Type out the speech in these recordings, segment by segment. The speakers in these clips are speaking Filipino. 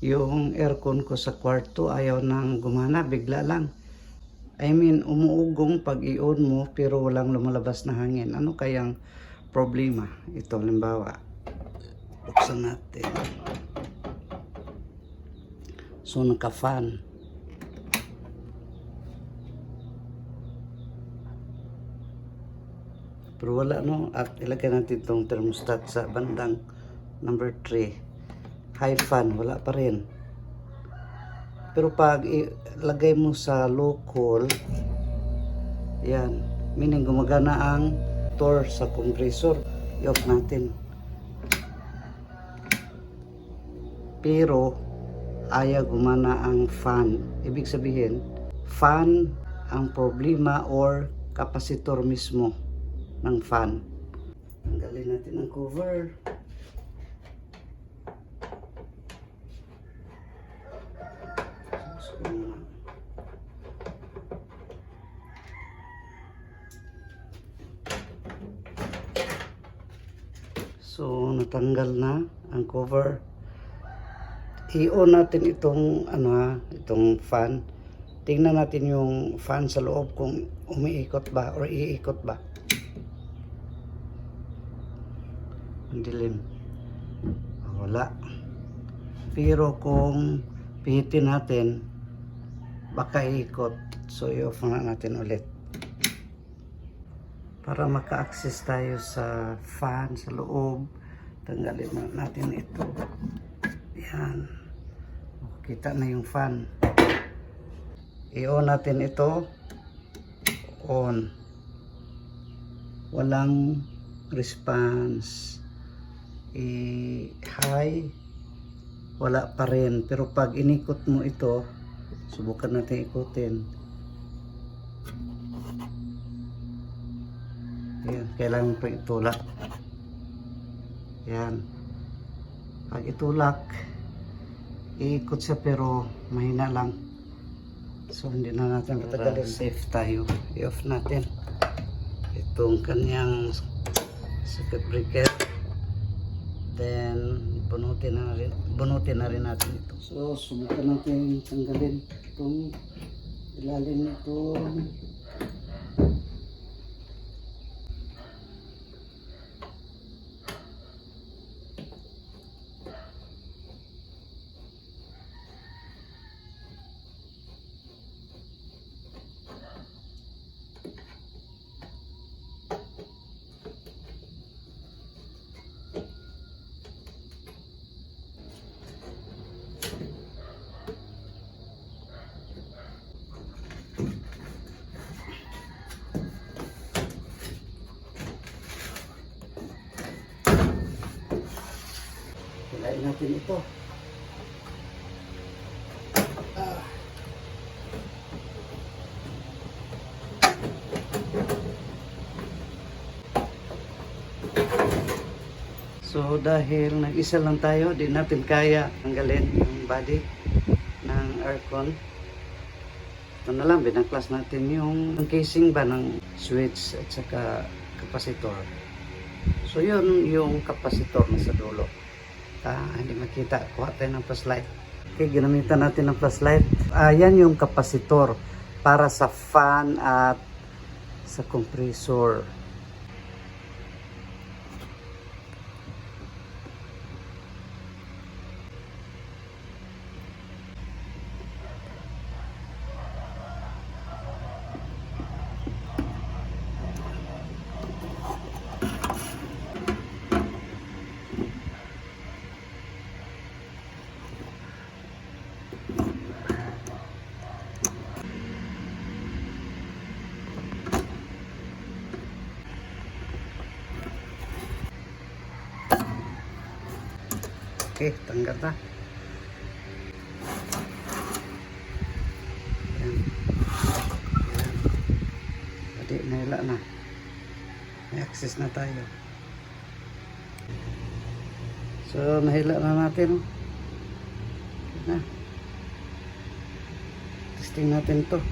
Yung aircon ko sa kwarto ayaw nang gumana, bigla lang. I mean, umuugong pag i-on mo pero walang lumalabas na hangin. Ano kayang problema? Ito, halimbawa, buksan natin. So, naka-fan. Pero wala, no? At ilagay natin itong thermostat sa bandang number 3. High fan, wala pa rin. Pero pag ilagay mo sa low cool, yan, meaning gumagana ang motor sa compressor. I-off natin. Pero ayaw gumana ang fan. Ibig sabihin, fan ang problema or kapasitor mismo ng fan. Tanggalin natin ang cover. So, natanggal na ang cover. I-on natin itong itong fan. Tingnan natin yung fan sa loob kung umiikot ba or iikot ba. Ang dilim. Wala. Pero kung pihitin natin, baka iikot. So, i-off na natin ulit. Para maka-access tayo sa fan sa loob, tanggalin natin ito. Yan. Kita na yung fan. I-on natin ito. On. Walang response. I-high. Wala pa rin. Pero pag inikot mo ito, subukan natin ikutin. Ayan, kailangan pa itulak. Yan. Pag itulak, iikot siya pero mahina lang. So hindi na natin patagalin. Safe tayo. I-off natin itong kanyang circuit breaker. Then bunutin na rin natin ito. So subukan natin tanggalin itong ilalim nito. Hilain natin ito. So dahil nag-isa lang tayo, di natin kaya tanggalin yung body ng aircon. Ito na lang, binaklas natin yung casing ba ng switch at saka capacitor. So yun yung capacitor na sa dulo. Hindi makita, kuha tayo ng flashlight. Okay, ginamitan natin ng flashlight. Yan yung capacitor para sa fan at sa compressor. Okay, tanggal na. Ayan. Ayan. Pwede, nahila na. May access na tayo. So, nahila na natin. Na. Testing natin to.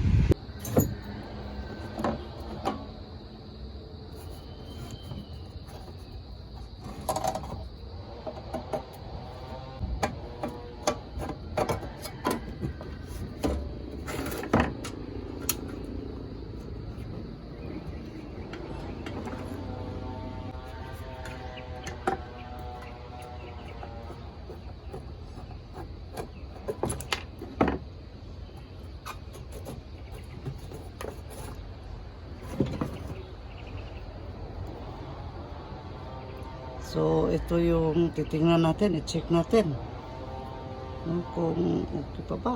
So ito yung titingnan natin, i-check natin kung okay pa ba.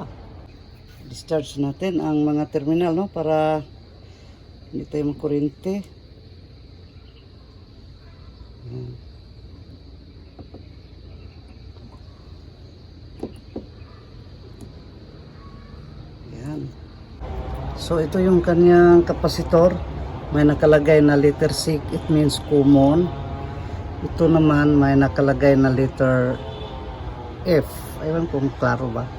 Discharge natin ang mga terminal, no, para hindi tayo makuryente. Yan. So ito yung kanyang kapasitor. May nakalagay na letter C, it means common. Ito naman may nakalagay na letter F. Ayun kung klaro ba.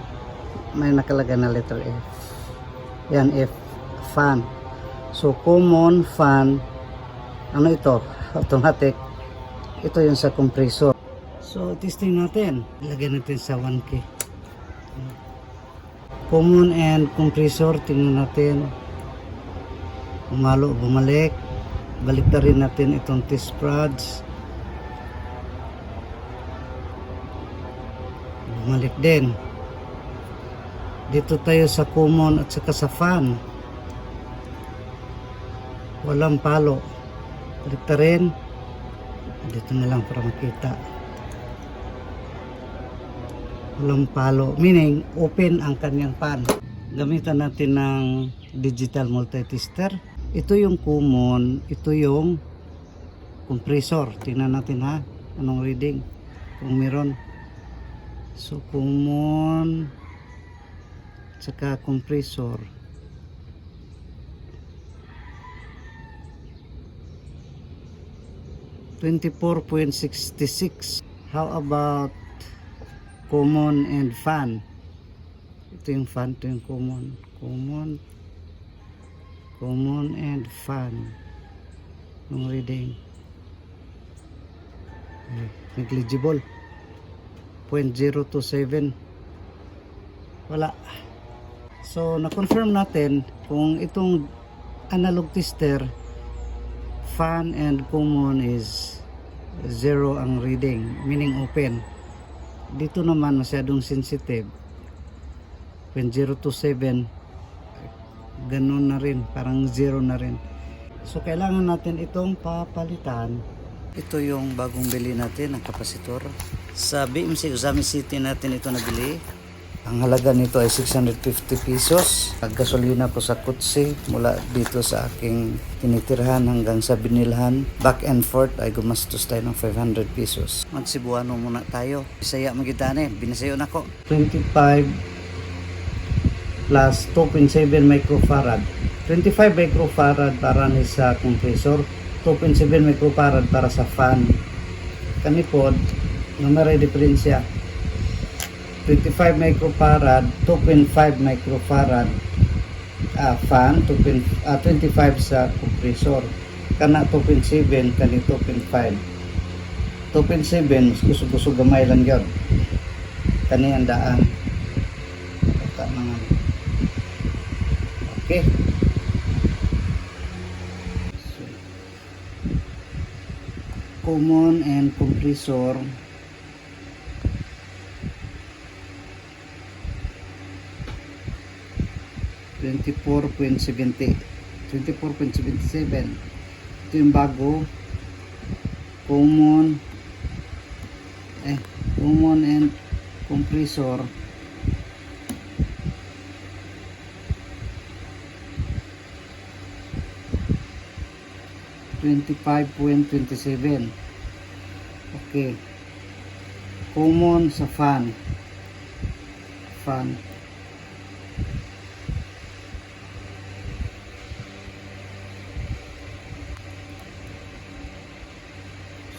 May nakalagay na letter F. Yan, F, fan. So common, fan, ano ito? Automatic. Ito yung sa compressor. So testing natin. Ilagay natin sa 1K. Common and compressor, tingnan natin. Umalo, bumalik. Balik na rin natin itong test prods. Bumalik din. Dito tayo sa common at saka sa fan. Walang palo. Balik na rin. Dito na lang para makita. Walang palo. Meaning, open ang kanyang fan. Gamitan natin ng digital multitester. Ito yung common, ito yung compressor. Tingnan natin ha, anong reading kung meron. So common saka compressor. $24.66. How about common and fan? Ito yung fan, ito yung common and fan. Nung reading negligible 0.027. Wala. So na-confirm natin kung itong analog tester, fan and common is 0 ang reading, meaning open. Dito naman masyadong sensitive, 0.027, ganun na rin, parang 0 na rin. So kailangan natin itong papalitan. Ito yung bagong bili natin ng kapasitor. Sa BMC Ozami City natin ito nabili. Ang halaga nito ay 650 pesos. Naggasolina ko sa kutsi mula dito sa aking tinitirhan hanggang sa binilhan. Back and forth ay gumastos tayo ng 500 pesos. Magsibuano muna tayo. Bisaya magitane, binasayo na ko. 25 plus 2.7 microfarad. 25 microfarad para ni sa compressor, 2.7 microfarad para sa fan. Kanipod, numero diferensya. 25 microfarad, 2.5 microfarad fan, 25 sa compressor. Kana 2.7, kani 2.5. 2.7, gusto gamay lang yun. Kani ang daan. Okay. So, common and compressor. $24.77. Ito yung bago. Common and compressor. $25.27. Okay. Common sa fan.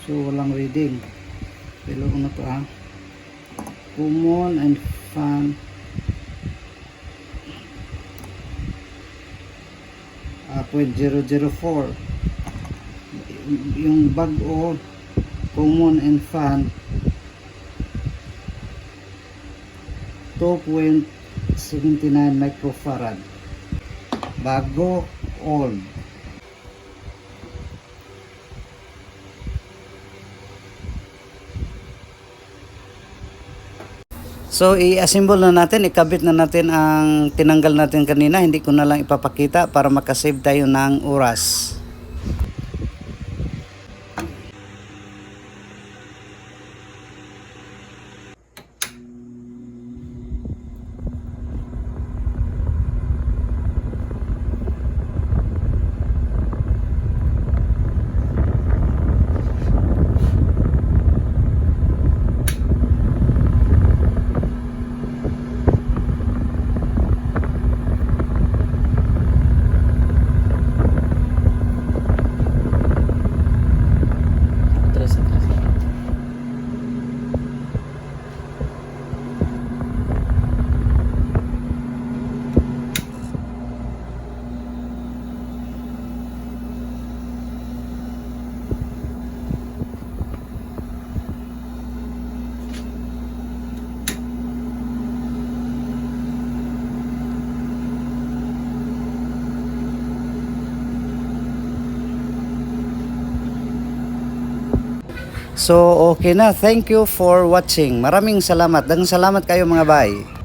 So walang reading. Pero ano to ha? Common and fan. 0.004. Yung bago common and fan 2.79 microfarad. Bago, old. So i-assemble na natin, ikabit na natin ang tinanggal natin kanina. Hindi ko na lang ipapakita para makasave tayo ng oras. So, okay na. Thank you for watching. Maraming salamat. Daghang salamat kayo mga bay.